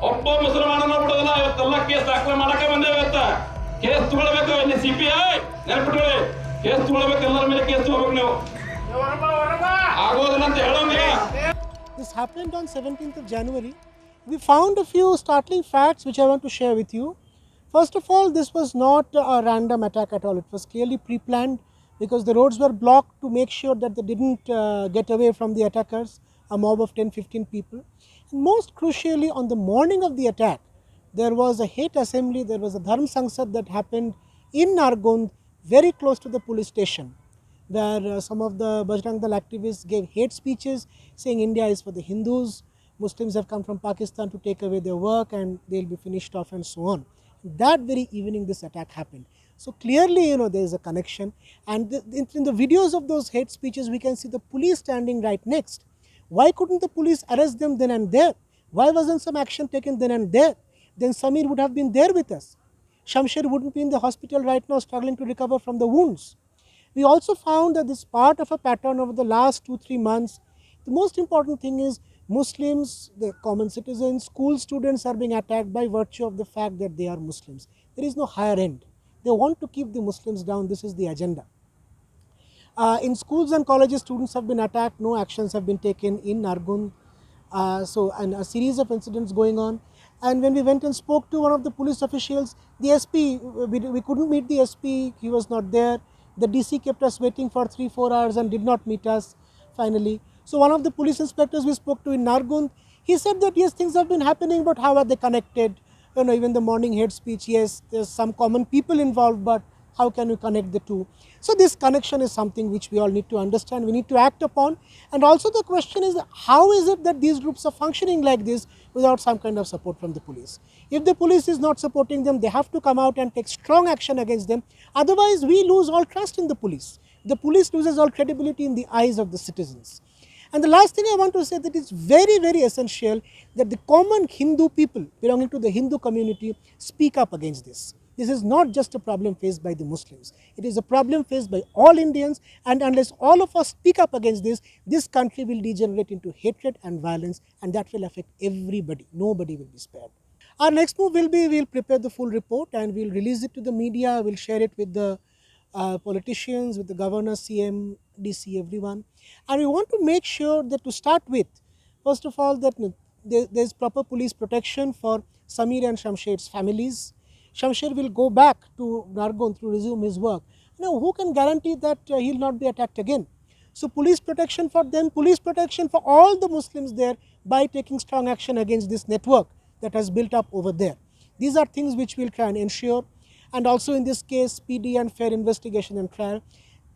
ಒಬ್ಬ ಮುಸಲ್ಮಾನನ ಬಿಡೋದಿಲ್ಲ. ಇವತ್ತೆಲ್ಲ ಕೇಸ್ ದಾಖಲೆ ಮಾಡಕ್ಕೆ ಬಂದೇವೆ. ಇವತ್ತ ಕೇಸ್ ತಗೊಳ್ಬೇಕು. ಇಲ್ಲಿ CPI ನೆನಪಿಟ್ಕೊಳ್ಳಿ, ಕೇಸ್ ತಗೊಳ್ಬೇಕು. ಎಲ್ಲರ ಮೇಲೆ ಕೇಸ್ ತಗೋಬೇಕು ನೀವು. ಆಗೋದಿಲ್ಲ ಅಂತ ಹೇಳೋಂಗಿಲ್ಲ. This happened on 17th of January. We found a few startling facts which I want to share with you. First of all, this was not a random attack at all. It was clearly pre-planned because the roads were blocked to make sure that they didn't get away from the attackers, a mob of 10-15 people. And most crucially, on the morning of the attack, there was a hate assembly, there was a Dharm Sangsad that happened in Nargond, very close to the police station, where some of the Bajrang Dal activists gave hate speeches saying India is for the Hindus, Muslims have come from Pakistan to take away their work and they'll be finished off and so on. That very evening this attack happened. So clearly, there is a connection, and in the videos of those hate speeches we can see the police standing right next. Why couldn't the police arrest them then and there? Why wasn't some action taken then and there? Then Sameer would have been there with us. Shamseer wouldn't be in the hospital right now struggling to recover from the wounds. We also found that this part of a pattern over the last 2-3 months. The most important thing is Muslims, the common citizens, school students are being attacked by virtue of the fact that they are Muslims. There is no higher end. They want to keep the Muslims down. This is the agenda. In schools and colleges, students have been attacked. No actions have been taken in Nargund. And a series of incidents going on. And when we went and spoke to one of the police officials, the SP, we couldn't meet the SP. He was not there. The DC kept us waiting for 3-4 hours and did not meet us finally. So one of the police inspectors we spoke to in Nargund, he said that yes, things have been happening, but how are they connected? Even the morning hate speech, yes, there's some common people involved, but how can you connect the two? So this connection is something which we all need to understand, we need to act upon. And also the question is, how is it that these groups are functioning like this without some kind of support from the police? If the police is not supporting them, they have to come out and take strong action against them. Otherwise, we lose all trust in the police. The police loses all credibility in the eyes of the citizens. And the last thing I want to say, that it's very, very essential that the common Hindu people belonging to the Hindu community speak up against this. This is not just a problem faced by the Muslims. It is a problem faced by all Indians, and unless all of us speak up against this, this country will degenerate into hatred and violence, and that will affect everybody. Nobody will be spared. Our next move will be, we'll prepare the full report and we'll release it to the media, we'll share it with the politicians, with the governor, CM, DC, everyone. And we want to make sure that, to start with, first of all, that there is proper police protection for Sameer and Shamseer's families. Shamseer will go back to Nargond to resume his work. Who can guarantee that he'll not be attacked again? So police protection for them, police protection for all the Muslims there by taking strong action against this network that has built up over there. These are things which we'll try and ensure. And also in this case, speedy and fair investigation and trial.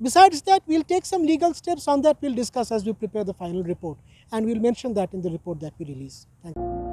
Besides that, we'll take some legal steps. On that we'll discuss as we prepare the final report. And we'll mention that in the report that we release. Thank you.